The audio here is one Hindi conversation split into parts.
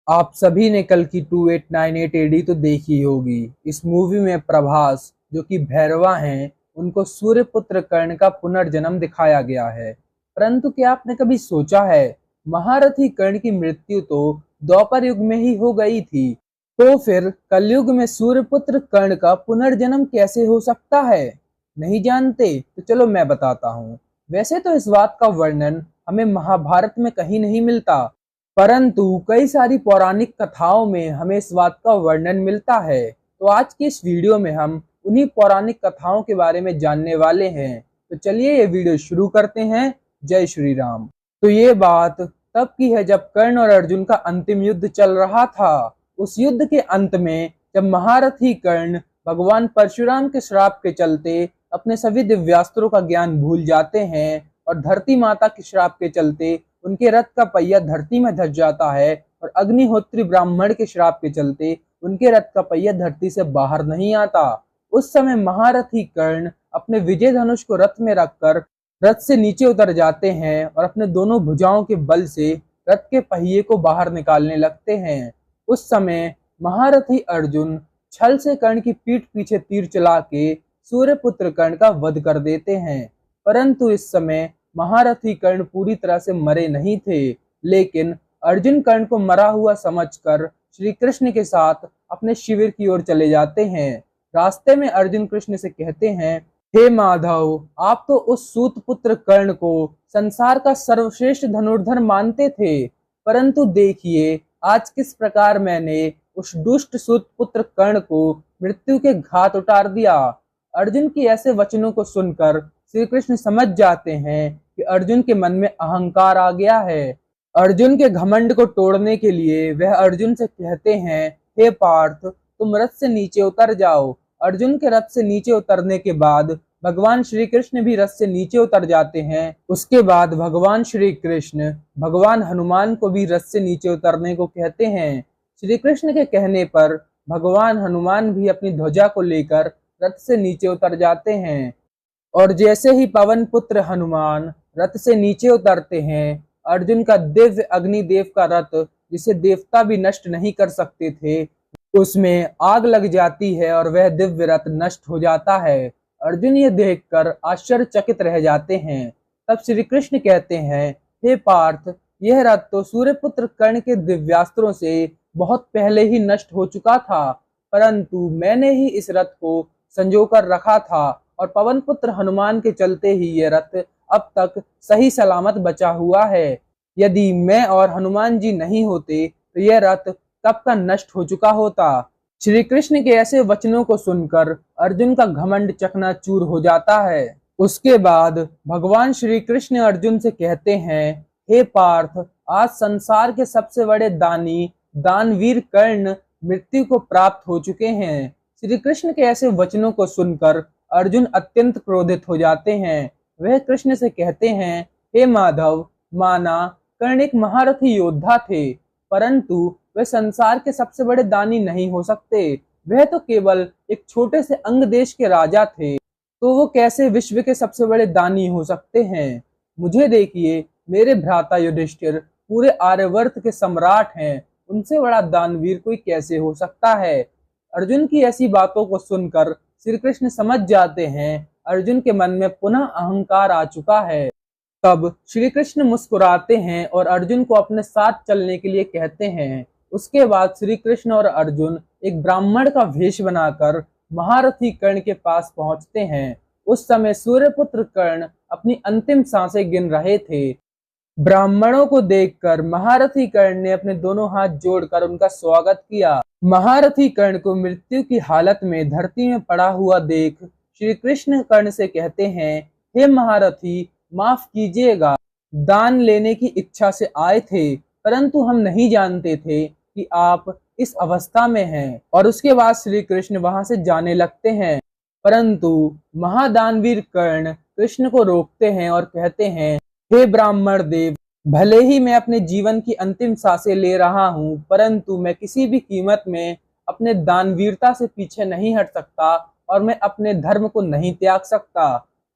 आप सभी ने कल की 2898 एडी तो देखी होगी। इस मूवी में प्रभास जो कि भैरवा हैं, उनको सूर्यपुत्र कर्ण का पुनर्जन्म दिखाया गया है। परंतु क्या आपने कभी सोचा है, महारथी कर्ण की मृत्यु तो द्वापर युग में ही हो गई थी, तो फिर कलयुग में सूर्यपुत्र कर्ण का पुनर्जन्म कैसे हो सकता है? नहीं जानते? तो चलो मैं बताता हूँ। वैसे तो इस बात का वर्णन हमें महाभारत में कहीं नहीं मिलता, परंतु कई सारी पौराणिक कथाओं में हमें इस बात का वर्णन मिलता है। तो आज की इस वीडियो में हम उन्हीं पौराणिक कथाओं के बारे में जानने वाले हैं। तो चलिए ये वीडियो शुरू करते हैं। जय श्री राम। तो ये बात तब की है जब कर्ण और अर्जुन का अंतिम युद्ध चल रहा था। उस युद्ध के अंत में जब महारथी कर्ण भगवान परशुराम के श्राप के चलते अपने सभी दिव्यास्त्रों का ज्ञान भूल जाते हैं और धरती माता के श्राप के चलते उनके रथ का पहिया धरती में धस जाता है और अग्निहोत्री ब्राह्मण के श्राप के चलते उनके रथ का पहिया धरती से बाहर नहीं आता। उस समय महारथी कर्ण अपने विजय धनुष को रथ में रखकर रथ से नीचे उतर जाते हैं और अपने दोनों भुजाओं के बल से रथ के पहिए को बाहर निकालने लगते हैं। उस समय महारथी अर्जुन छल से कर्ण की पीठ पीछे तीर चला के सूर्यपुत्र कर्ण का वध कर देते हैं। परंतु इस समय महारथी कर्ण पूरी तरह से मरे नहीं थे, लेकिन अर्जुन कर्ण को मरा हुआ समझकर श्री कृष्ण के साथ अपने शिविर की ओर चले जाते हैं। रास्ते में अर्जुन कृष्ण से कहते हैं, हे माधव, आप तो उस सूत पुत्र कर्ण को संसार का सर्वश्रेष्ठ धनुर्धर मानते थे, परंतु देखिए आज किस प्रकार मैंने उस दुष्ट सूत पुत्र कर्ण को मृत्यु के घाट उतार दिया। अर्जुन की ऐसे वचनों को सुनकर श्री कृष्ण समझ जाते हैं कि अर्जुन के मन में अहंकार आ गया है। अर्जुन के घमंड को तोड़ने के लिए वह अर्जुन से कहते हैं, हे पार्थ, तुम रथ से नीचे उतर जाओ। अर्जुन के रथ से नीचे उतरने के बाद भगवान श्री कृष्ण भी रथ से नीचे उतर जाते हैं। उसके बाद भगवान श्री कृष्ण भगवान हनुमान को भी रथ से नीचे उतरने को कहते हैं। श्री कृष्ण के कहने पर भगवान हनुमान भी अपनी ध्वजा को लेकर रथ से नीचे उतर जाते हैं। और जैसे ही पवन पुत्र हनुमान रथ से नीचे उतरते हैं, अर्जुन का दिव्य अग्निदेव का रथ, जिसे देवता भी नष्ट नहीं कर सकते थे, उसमें आग लग जाती है और वह दिव्य रथ नष्ट हो जाता है। अर्जुन ये देखकर आश्चर्यचकित रह जाते हैं। तब श्री कृष्ण कहते हैं, हे पार्थ, यह रथ तो सूर्यपुत्र कर्ण के दिव्यास्त्रों से बहुत पहले ही नष्ट हो चुका था, परंतु मैंने ही इस रथ को संजोकर रखा था और पवन पुत्र हनुमान के चलते ही ये रथ अब तक सही सलामत बचा हुआ है। यदि मैं और हनुमान जी नहीं होते तो यह रथ कब का नष्ट हो चुका होता। श्री कृष्ण के ऐसे वचनों को सुनकर अर्जुन का घमंड चकनाचूर हो जाता है। उसके बाद भगवान श्री कृष्ण अर्जुन से कहते हैं, हे पार्थ, आज संसार के सबसे बड़े दानी दानवीर कर्ण मृत्यु को प्राप्त हो चुके हैं। श्री कृष्ण के ऐसे वचनों को सुनकर अर्जुन अत्यंत क्रोधित हो जाते हैं। वह कृष्ण से कहते हैं, हे माधव, माना कर्ण एक महारथी योद्धा थे, परंतु वे संसार के सबसे बड़े दानी नहीं हो सकते। वह तो केवल एक छोटे से अंग देश के राजा थे, तो वो कैसे विश्व के सबसे बड़े दानी हो सकते हैं? मुझे देखिए, मेरे भ्राता युधिष्ठिर पूरे आर्यवर्त के सम्राट हैं, उनसे बड़ा दानवीर कोई कैसे हो सकता है? अर्जुन की ऐसी बातों को सुनकर श्री कृष्ण समझ जाते हैं अर्जुन के मन में पुनः अहंकार आ चुका है। तब श्री कृष्ण मुस्कुराते हैं और अर्जुन को अपने साथ चलने के लिए कहते हैं। उसके बाद श्री कृष्ण और अर्जुन एक ब्राह्मण का वेश बनाकर महारथी कर्ण के पास पहुंचते हैं। उस समय सूर्यपुत्र कर्ण अपनी अंतिम सांसें गिन रहे थे। ब्राह्मणों को देखकर महारथी कर्ण ने अपने दोनों हाथ जोड़कर उनका स्वागत किया। महारथी कर्ण को मृत्यु की हालत में धरती में पड़ा हुआ देख श्री कृष्ण कर्ण से कहते हैं, हे महारथी, माफ कीजिएगा, दान लेने की इच्छा से आए थे, परंतु हम नहीं जानते थे कि आप इस अवस्था में हैं। और उसके बाद श्री कृष्ण वहां से जाने लगते हैं, परंतु महादानवीर कर्ण कृष्ण को रोकते हैं और कहते हैं, हे ब्राह्मण देव, भले ही मैं अपने जीवन की अंतिम सांसें ले रहा हूँ, परंतु मैं किसी भी कीमत में अपने दानवीरता से पीछे नहीं हट सकता और मैं अपने धर्म को नहीं त्याग सकता।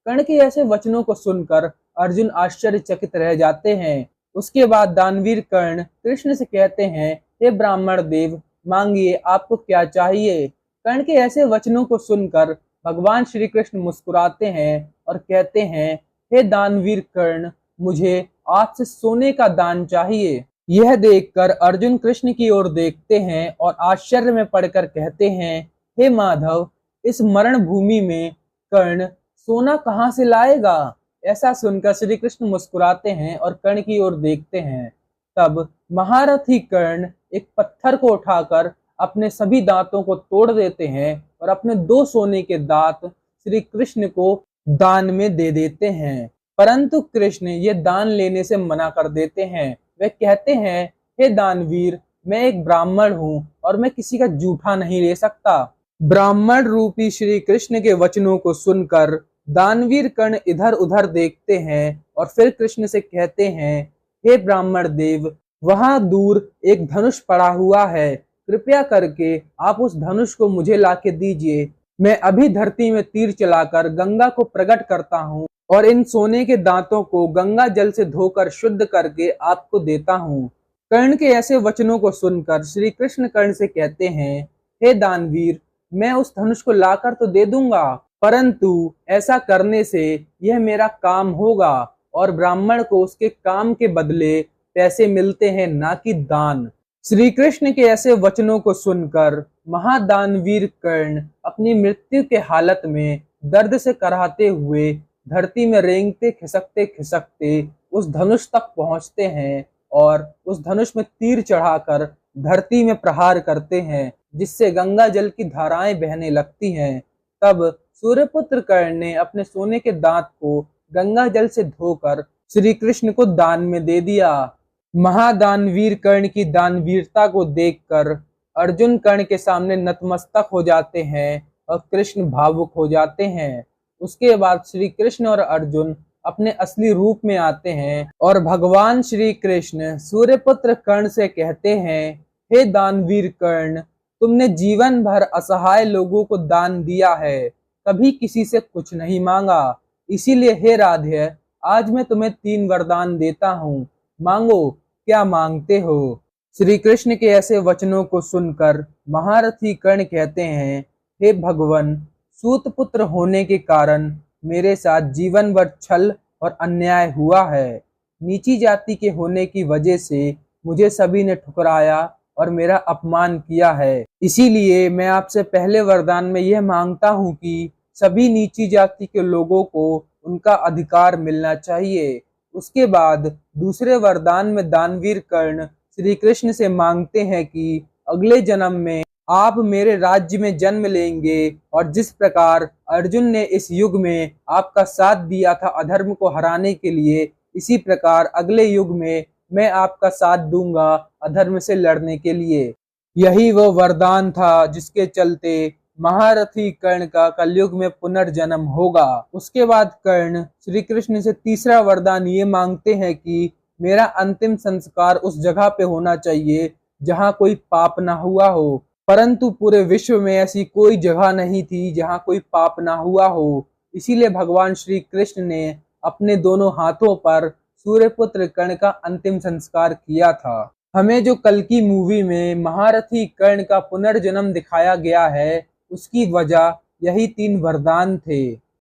कर्ण के ऐसे वचनों को सुनकर अर्जुन आश्चर्यचकित रह जाते हैं। उसके बाद दानवीर कर्ण कृष्ण से कहते हैं, हे ब्राह्मण देव, मांगिए, आपको क्या चाहिए। कर्ण के ऐसे वचनों को सुनकर भगवान श्री कृष्ण मुस्कुराते हैं और कहते हैं, हे दानवीर कर्ण, मुझे आपसे सोने का दान चाहिए। यह देखकर अर्जुन कृष्ण की ओर देखते हैं और आश्चर्य में पड़कर कहते हैं, हे माधव, इस मरण भूमि में कर्ण सोना कहाँ से लाएगा। ऐसा सुनकर श्री कृष्ण मुस्कुराते हैं और कर्ण की ओर देखते हैं। तब महारथी कर्ण एक पत्थर को उठाकर अपने सभी दांतों को तोड़ देते हैं और अपने 2 सोने के दांत श्री कृष्ण को दान में दे देते हैं। परंतु कृष्ण ये दान लेने से मना कर देते हैं। वे कहते हैं, हे दानवीर, मैं एक ब्राह्मण हूँ और मैं किसी का जूठा नहीं ले सकता। ब्राह्मण रूपी श्री कृष्ण के वचनों को सुनकर दानवीर कर्ण इधर उधर देखते हैं और फिर कृष्ण से कहते हैं, हे ब्राह्मण देव, वहां दूर एक धनुष पड़ा हुआ है, कृपया करके आप उस धनुष को मुझे लाके दीजिए। मैं अभी धरती में तीर चलाकर गंगा को प्रकट करता हूँ और इन सोने के दांतों को गंगा जल से धोकर शुद्ध करके आपको देता हूँ। कर्ण के ऐसे वचनों को सुनकर श्री कृष्ण कर्ण से कहते हैं, हे दानवीर, मैं उस धनुष को लाकर तो दे दूंगा, परंतु ऐसा करने से यह मेरा काम होगा और ब्राह्मण को उसके काम के बदले पैसे मिलते हैं, ना कि दान। श्री कृष्ण के ऐसे वचनों को सुनकर महादानवीर कर्ण अपनी मृत्यु के हालत में दर्द से कराहते हुए धरती में रेंगते खिसकते खिसकते उस धनुष तक पहुंचते हैं और उस धनुष में तीर चढ़ाकर धरती में प्रहार करते हैं, जिससे गंगा जल की धाराएं बहने लगती हैं। तब सूर्यपुत्र कर्ण ने अपने सोने के दांत को गंगा जल से धोकर श्री कृष्ण को दान में दे दिया। महादानवीर कर्ण की दानवीरता को देखकर अर्जुन कर्ण के सामने नतमस्तक हो जाते हैं और कृष्ण भावुक हो जाते हैं। उसके बाद श्री कृष्ण और अर्जुन अपने असली रूप में आते हैं और भगवान श्री कृष्ण सूर्यपुत्र कर्ण से कहते हैं, हे दानवीर कर्ण, तुमने जीवन भर असहाय लोगों को दान दिया है, कभी किसी से कुछ नहीं मांगा। इसीलिए हे राधे, आज मैं तुम्हें 3 वरदान देता हूँ, मांगो, क्या मांगते हो। श्री कृष्ण के ऐसे वचनों को सुनकर महारथी कर्ण कहते हैं, हे भगवान, सूत पुत्र होने के कारण मेरे साथ जीवन भर छल और अन्याय हुआ है। नीची जाति के होने की वजह से मुझे सभी ने ठुकराया और मेरा अपमान किया है। इसीलिए मैं आपसे पहले वरदान में यह मांगता हूँ कि सभी नीची जाति के लोगों को उनका अधिकार मिलना चाहिए। उसके बाद दूसरे वरदान में दानवीर कर्ण श्री कृष्ण से मांगते हैं कि अगले जन्म में आप मेरे राज्य में जन्म लेंगे और जिस प्रकार अर्जुन ने इस युग में आपका साथ दिया था अधर्म को हराने के लिए, इसी प्रकार अगले युग में मैं आपका साथ दूंगा अधर्म से लड़ने के लिए। यही वो वरदान था जिसके चलते महारथी कर्ण का कलयुग में पुनर्जन्म होगा। उसके बाद कर्ण श्री कृष्ण से तीसरा वरदान ये मांगते हैं कि मेरा अंतिम संस्कार उस जगह पे होना चाहिए जहाँ कोई पाप ना हुआ हो। परंतु पूरे विश्व में ऐसी कोई जगह नहीं थी जहाँ कोई पाप ना हुआ हो। इसीलिए भगवान श्री कृष्ण ने अपने दोनों हाथों पर सूर्यपुत्र कर्ण का अंतिम संस्कार किया था। हमें जो कल की मूवी में महारथी कर्ण का पुनर्जन्म दिखाया गया है, उसकी वजह यही 3 वरदान थे।